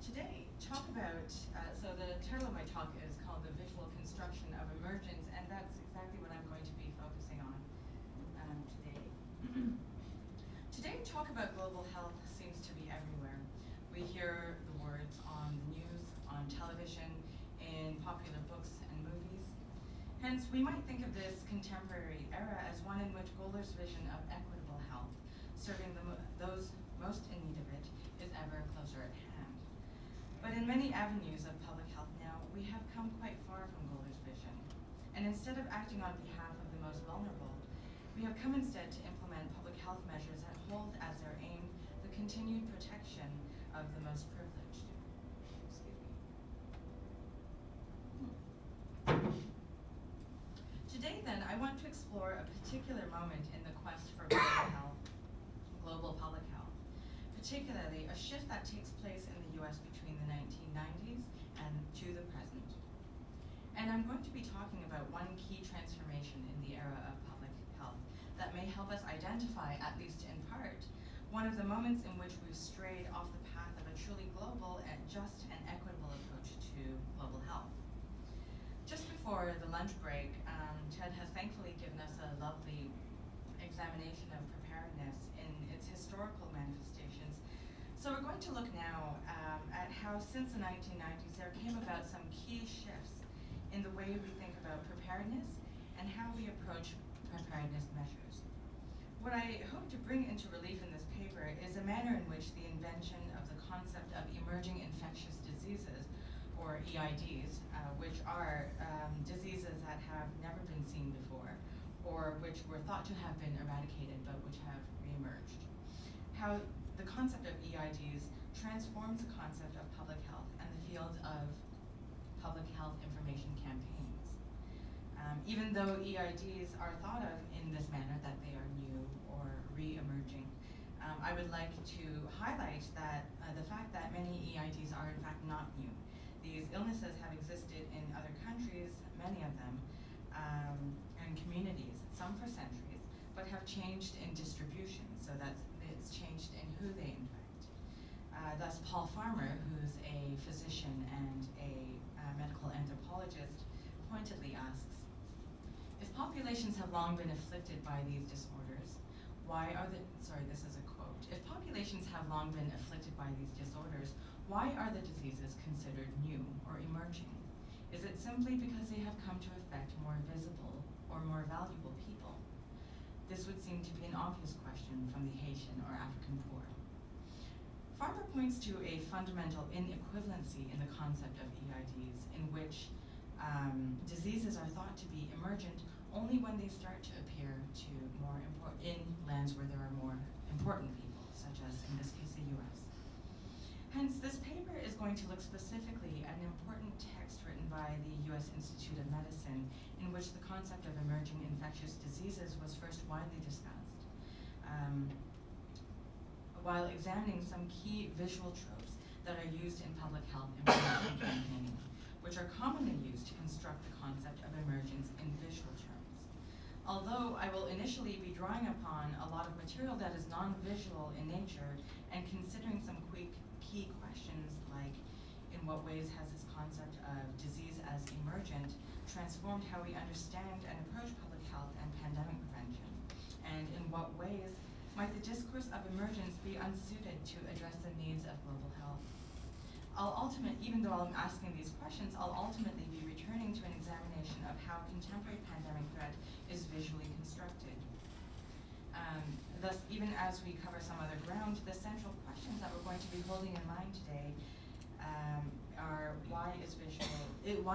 Today, talk about, so the title of my talk is called The Visual Construction of Emergence, and that's exactly what I'm going to be focusing on today. Today, talk about global health seems to be everywhere. We hear the words on the news, on television, in popular books and movies. Hence, we might think of this contemporary era as one in which Goler's vision of equitable health, serving those most in need of it, is ever closer at hand. But in many avenues of public health now, we have come quite far from Goler's vision. And instead of acting on behalf of the most vulnerable, we have come instead to implement public health measures that hold as their aim the continued protection of the most privileged. Excuse me. Today, then, I want to explore a particular moment in the quest for global public health, particularly a shift that takes place in the US between the 1990s and to the present. And I'm going to be talking about one key transformation in the era of public health that may help us identify, at least in part, one of the moments in which we've strayed off the path of a truly global and just and equitable approach to global health. Just before the lunch break, Ted has thankfully given us a lovely examination of preparedness in its historical manifestations. So we're going to look now at how since the 1990s there came about some key shifts in the way we think about preparedness and how we approach preparedness measures. What I hope to bring into relief in this paper is a manner in which the invention of the concept of emerging infectious diseases, or EIDs, which are diseases that have never been seen before, or which were thought to have been eradicated but which have reemerged. How the concept of EIDs transforms the concept of public health and the field of public health information campaigns. Even though EIDs are thought of in this manner, that they are new or re-emerging, I would like to highlight that the fact that many EIDs are in fact not new. These illnesses have existed in other countries, many of them, and communities, some for centuries, but have changed in distribution, so that it's changed in who they infect. Thus, Paul Farmer, who's a physician and a medical anthropologist, pointedly asks, if populations have long been afflicted by these disorders, this is a quote, if populations have long been afflicted by these disorders, why are the diseases considered new or emerging? Is it simply because they have come to affect more visible or more valuable people? This would seem to be an obvious question from the Haitian or African poor. Farmer points to a fundamental inequivalency in the concept of EIDs, in which diseases are thought to be emergent only when they start to appear in lands where there are more important people, such as, in this case, the US. Hence, this paper is going to look specifically at an important text written by the US Institute of Medicine, in which the concept of emerging infectious diseases was first widely discussed, while examining some key visual tropes that are used in public health information campaigning, which are commonly used to construct the concept of emergence in visual terms. Although I will initially be drawing upon a lot of material that is non-visual in nature and considering some key questions like, in what ways has this concept of disease as emergent transformed how we understand and approach public health and pandemic prevention? And in what ways might the discourse of emergence be unsuited to address the needs of global health? Even though I'm asking these questions, I'll ultimately be returning to an examination of how contemporary pandemic threat is visually constructed. Thus, even as we cover some other ground, the central questions that we're going to be holding in mind today are why